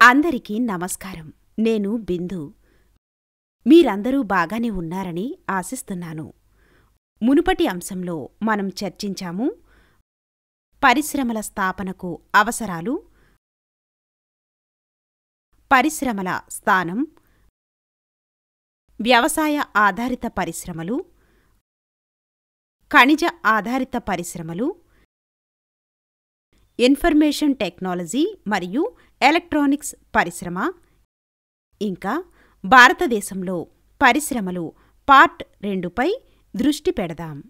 అందరికీ నమస్కారం. నేను బిందు. మీరందరూ బాగానే ఉన్నారని ఆశిస్తున్నాను. మునుపటి అంశంలో మనం చర్చించాము పరిశ్రమల స్థాపనకు అవసరాలు, పరిశ్రమల స్థానం, వ్యవసాయ ఆధారిత పరిశ్రమలు, ఖనిజ ఆధారిత పరిశ్రమలు, ఇన్ఫర్మేషన్ టెక్నాలజీ మరియు ఎలక్ట్రానిక్స్ పరిశ్రమ, ఇంకా భారతదేశంలో పరిశ్రమలు పార్ట్ 2పై దృష్టి పెడదాం.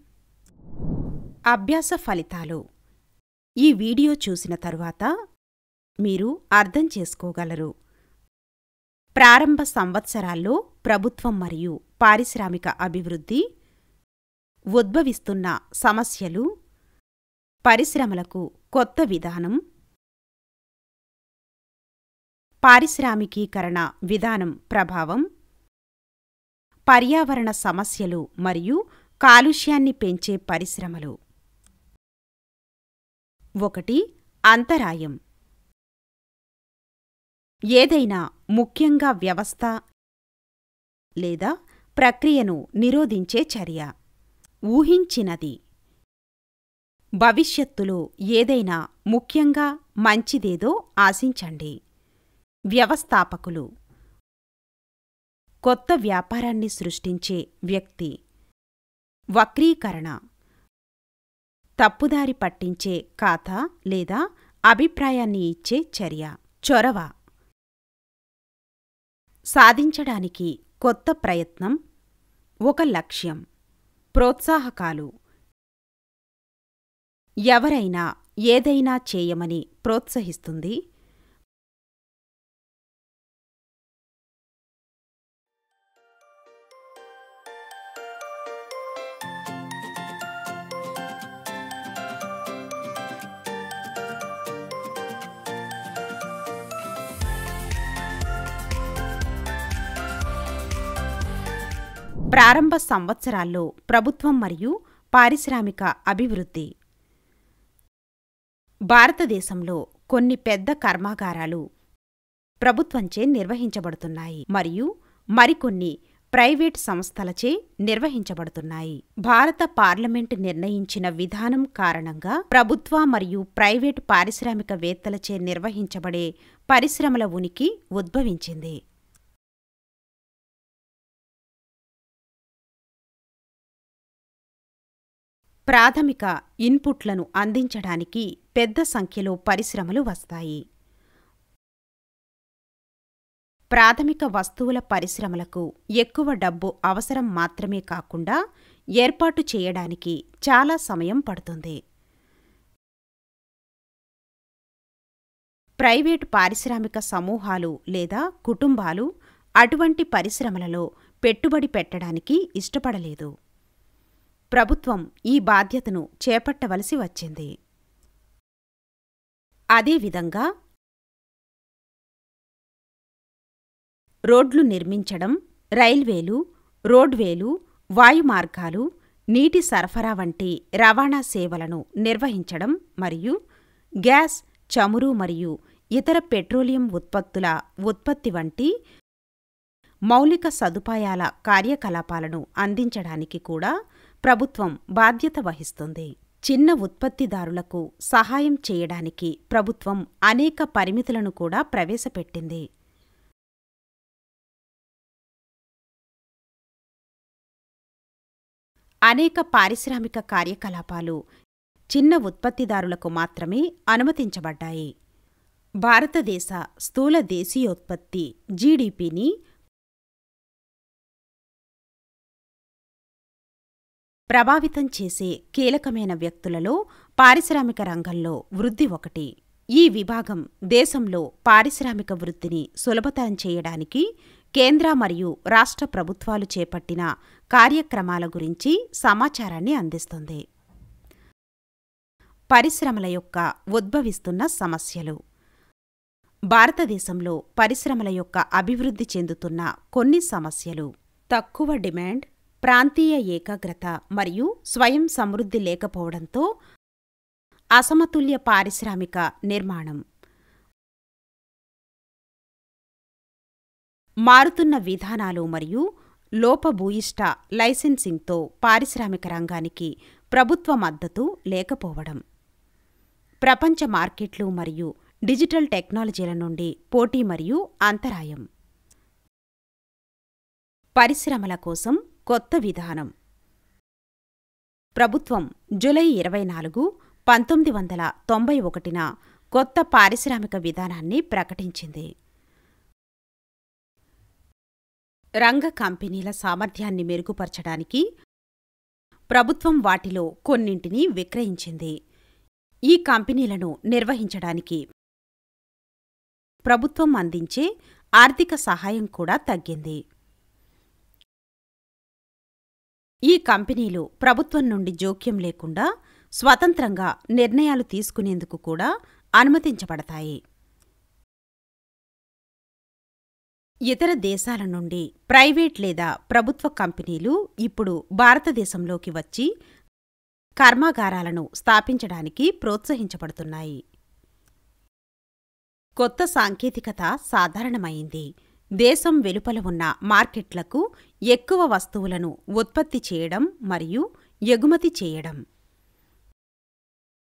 అభ్యాస ఫలితాలు. ఈ వీడియో చూసిన తరువాత మీరు అర్థం చేసుకోగలరు. ప్రారంభ సంవత్సరాల్లో ప్రభుత్వం మరియు పారిశ్రామిక అభివృద్ధి, ఉద్భవిస్తున్న సమస్యలు, పరిశ్రమలకు కొత్త విధానం, పారిశ్రామికీకరణ విధానం ప్రభావం, పర్యావరణ సమస్యలు మరియు కాలుష్యాన్ని పెంచే పరిశ్రమలు. 1. అంతరాయం. ఏదైనా ముఖ్యంగా వ్యవస్థ లేదా ప్రక్రియను నిరోధించే చర్య. ఊహించినది. భవిష్యత్తులో ఏదైనా ముఖ్యంగా మంచిదేదో ఆశించండి. వ్యవస్థాపకులు. కొత్త వ్యాపారాన్ని సృష్టించే వ్యక్తి. వక్రీకరణ. తప్పుదారి పట్టించే ఖాతా లేదా అభిప్రాయాన్ని ఇచ్చే చర్య. చొరవ. సాధించడానికి కొత్త ప్రయత్నం, ఒక లక్ష్యం. ప్రోత్సాహకాలు. ఎవరైనా ఏదైనా చేయమని ప్రోత్సహిస్తుంది. ప్రారంభ సంవత్సరాల్లో ప్రభుత్వం మరియు పారిశ్రామిక అభివృద్ధి. భారతదేశంలో కొన్ని పెద్ద కర్మాగారాలు ప్రభుత్వంచే నిర్వహించబడుతున్నాయి మరియు మరికొన్ని ప్రైవేట్ సంస్థలచే నిర్వహించబడుతున్నాయి. భారత పార్లమెంటు నిర్ణయించిన విధానం కారణంగా ప్రభుత్వ మరియు ప్రైవేటు పారిశ్రామికవేత్తలచే నిర్వహించబడే పరిశ్రమల ఉనికి ఉద్భవించింది. ప్రాథమిక ఇన్పుట్లను అందించడానికి పెద్ద సంఖ్యలో పరిశ్రమలు వస్తాయి. ప్రాథమిక వస్తువుల పరిశ్రమలకు ఎక్కువ డబ్బు అవసరం మాత్రమే కాకుండా ఏర్పాటు చేయడానికి చాలా సమయం పడుతుంది. ప్రైవేటు పారిశ్రామిక సమూహాలు లేదా కుటుంబాలు అటువంటి పరిశ్రమలలో పెట్టుబడి పెట్టడానికి ఇష్టపడలేదు. ప్రభుత్వం ఈ బాధ్యతను చేపట్టవలసి వచ్చింది. అదేవిధంగా రోడ్లు నిర్మించడం, రైల్వేలు, రోడ్వేలు, వాయుమార్గాలు, నీటి సరఫరా వంటి రవాణా సేవలను నిర్వహించడం మరియు గ్యాస్, చమురు మరియు ఇతర పెట్రోలియం ఉత్పత్తుల ఉత్పత్తి వంటి మౌలిక సదుపాయాల కార్యకలాపాలను అందించడానికి కూడా ప్రభుత్వం బాధ్యత వహిస్తుంది. చిన్న ఉత్పత్తిదారులకు సహాయం చేయడానికి ప్రభుత్వం అనేక పరిమితులను కూడా ప్రవేశపెట్టింది. అనేక పారిశ్రామిక కార్యకలాపాలు చిన్న ఉత్పత్తిదారులకు మాత్రమే అనుమతించబడ్డాయి. భారతదేశ స్థూల దేశీయోత్పత్తి జీడీపీని ప్రభావితం చేసే కీలకమైన వ్యక్తులలో పారిశ్రామిక రంగంలో వృద్ధి ఒకటి. ఈ విభాగం దేశంలో పారిశ్రామిక వృద్ధిని సులభతరం చేయడానికి కేంద్ర మరియు రాష్ట్ర ప్రభుత్వాలు చేపట్టిన కార్యక్రమాల గురించి సమాచారాన్ని అందిస్తుంది. పరిశ్రమల యొక్క ఉద్భవిస్తున్న సమస్యలు. భారతదేశంలో పరిశ్రమల యొక్క అభివృద్ధి చెందుతున్న కొన్ని సమస్యలు. తక్కువ డిమాండ్, ప్రాంతీయ ఏకాగ్రత మరియు స్వయం సమృద్ధి లేకపోవడంతో అసమతుల్య పారిశ్రామిక నిర్మాణం. మారుతున్న విధానాలు మరియు లోపభూయిష్ట లైసెన్సింగ్తో పారిశ్రామిక రంగానికి ప్రభుత్వ మద్దతు లేకపోవడం, ప్రపంచ మార్కెట్లు మరియు డిజిటల్ టెక్నాలజీల నుండి పోటీ మరియు అంతరాయం, పరిశ్రమల కోసం కొత్త విధానం. ప్రభుత్వం జూలై 24, 1991న కొత్త పారిశ్రామిక విధానాన్ని ప్రకటించింది. రంగ కంపెనీల సామర్థ్యాన్ని మెరుగుపరచడానికి ప్రభుత్వం వాటిలో కొన్నింటిని విక్రయించింది. ఈ కంపెనీలను నిర్వహించడానికి ప్రభుత్వం అందించే ఆర్థిక సహాయం కూడా తగ్గింది. ఈ కంపెనీలు ప్రభుత్వం నుండి జోక్యం లేకుండా స్వతంత్రంగా నిర్ణయాలు తీసుకునేందుకు కూడా అనుమతించబడతాయి. ఇతర దేశాల నుండి ప్రైవేట్ లేదా ప్రభుత్వ కంపెనీలు ఇప్పుడు భారతదేశంలోకి వచ్చి కర్మాగారాలను స్థాపించడానికి ప్రోత్సహించబడుతున్నాయి. కొత్త సాంకేతికత సాధారణమైంది. దేశం వెలుపల ఉన్న మార్కెట్లకు ఎక్కువ వస్తువులను ఉత్పత్తి చేయడం మరియు ఎగుమతి చేయడం.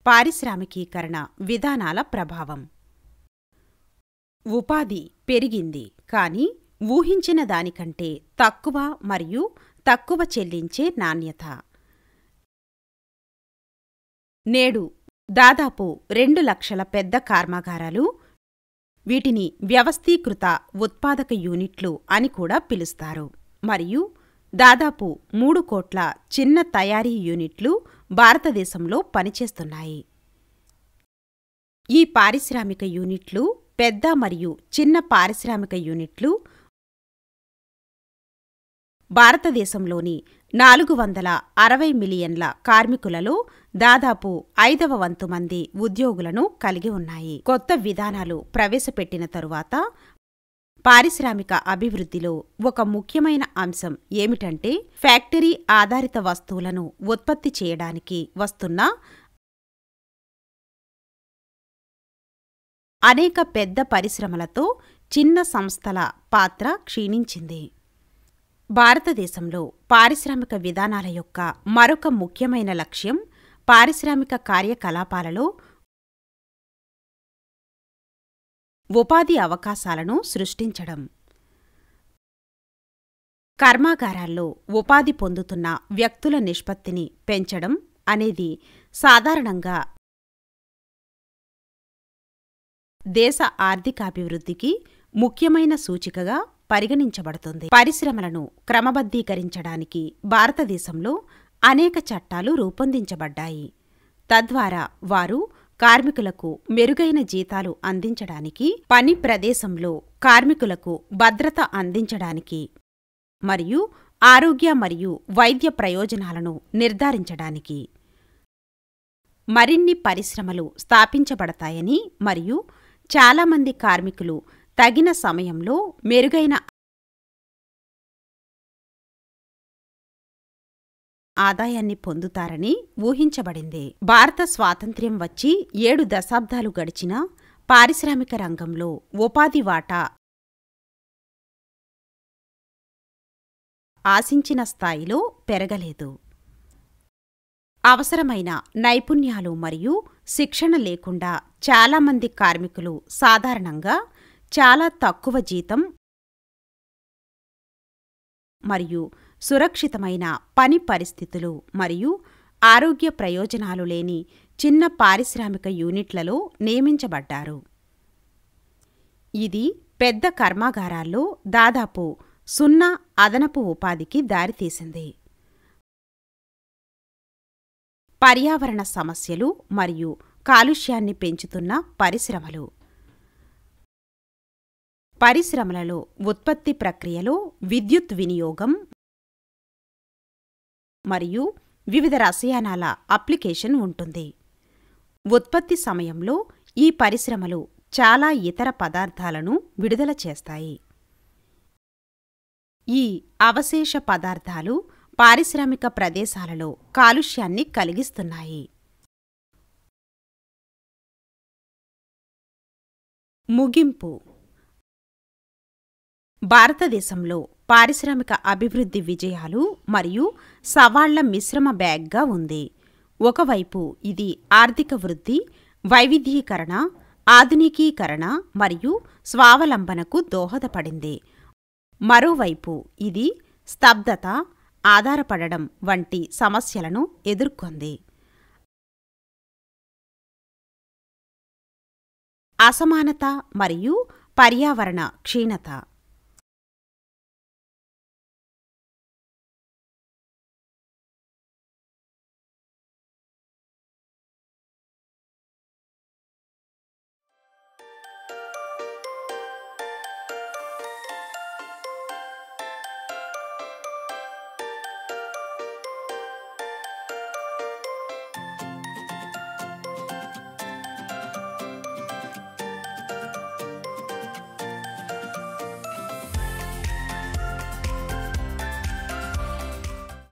పారిశ్రామికీకరణ విధానాల ప్రభావం. ఉపాధి పెరిగింది, కానీ ఊహించిన దానికంటే తక్కువ మరియు తక్కువ చెల్లించే నాణ్యత. నేడు దాదాపు 2 లక్షల పెద్ద కర్మాగారాలు, వీటిని వ్యవస్థీకృత ఉత్పాదక యూనిట్లు అని కూడా పిలుస్తారు, మరియు దాదాపు 3 కోట్ల చిన్న తయారీ యూనిట్లు భారతదేశంలో పనిచేస్తున్నాయి. ఈ పారిశ్రామిక యూనిట్లు పెద్ద మరియు చిన్న పారిశ్రామిక యూనిట్లు భారతదేశంలోని 460 మిలియన్ల కార్మికులలో దాదాపు 5వ వంతు మంది ఉద్యోగులను కలిగి ఉన్నాయి. కొత్త విధానాలు ప్రవేశపెట్టిన తరువాత పారిశ్రామిక అభివృద్ధిలో ఒక ముఖ్యమైన అంశం ఏమిటంటే, ఫ్యాక్టరీ ఆధారిత వస్తువులను ఉత్పత్తి చేయడానికి వస్తున్న అనేక పెద్ద పరిశ్రమలతో చిన్న సంస్థల పాత్ర క్షీణించింది. భారతదేశంలో పారిశ్రామిక విధానాల యొక్క మరొక ముఖ్యమైన లక్ష్యం పారిశ్రామిక కార్యకలాపాలలో ఉపాధి అవకాశాలను సృష్టించడం. కర్మాగారాల్లో ఉపాధి పొందుతున్న వ్యక్తుల నిష్పత్తిని పెంచడం అనేది సాధారణంగా దేశ ఆర్థికాభివృద్ధికి ముఖ్యమైన సూచికగా పరిగణించబడుతుంది. పరిశ్రమలను క్రమబద్ధీకరించడానికి భారతదేశంలో అనేక చట్టాలు రూపొందించబడ్డాయి. తద్వారా వారు కార్మికులకు మెరుగైన జీతాలు అందించడానికి, పని ప్రదేశంలో కార్మికులకు భద్రత అందించడానికి మరియు ఆరోగ్య మరియు వైద్య ప్రయోజనాలను నిర్ధారించడానికి మరిన్ని పరిశ్రమలు స్థాపించబడతాయని మరియు చాలామంది కార్మికులు తగిన సమయంలో మెరుగైన ఆదాయాన్ని పొందుతారని ఊహించబడింది. భారత స్వాతంత్ర్యం వచ్చి 7 దశాబ్దాలు గడిచినా పారిశ్రామిక రంగంలో ఉపాధి వాటా ఆశించిన స్థాయిలో పెరగలేదు. అవసరమైన నైపుణ్యాలు మరియు శిక్షణ లేకుండా చాలామంది కార్మికులు సాధారణంగా చాలా తక్కువ జీతం మరియు సురక్షితమైన పని పరిస్థితులు మరియు ఆరోగ్య ప్రయోజనాలు లేని చిన్న పారిశ్రామిక యూనిట్లలో నియమించబడ్డారు. ఇది పెద్ద కర్మాగారాల్లో దాదాపు 0 అదనపు ఉపాధికి దారితీసింది. పర్యావరణ సమస్యలు మరియు కాలుష్యాన్ని పెంచుతున్న పరిశ్రమలు. పరిశ్రమలలో ఉత్పత్తి ప్రక్రియలో విద్యుత్ వినియోగం మరియు వివిధ రసాయనాల అప్లికేషన్ ఉంటుంది. ఉత్పత్తి సమయంలో ఈ పరిశ్రమలు చాలా ఇతర పదార్థాలను విడుదల చేస్తాయి. ఈ అవశేష పదార్థాలు పారిశ్రామిక ప్రదేశాలలో కాలుష్యాన్ని కలిగిస్తున్నాయి. ముగింపు. భారతదేశంలో పారిశ్రామిక అభివృద్ధి విజయాలు మరియు సవాళ్ల మిశ్రమ బ్యాగ్గా ఉంది. ఒకవైపు ఇది ఆర్థిక వృద్ధి, వైవిధ్యీకరణ, ఆధునికీకరణ మరియు స్వావలంబనకు దోహదపడింది. మరోవైపు ఇది స్తబ్దత, ఆధారపడడం వంటి సమస్యలను ఎదుర్కొంది. అసమానత మరియు పర్యావరణ క్షీణత.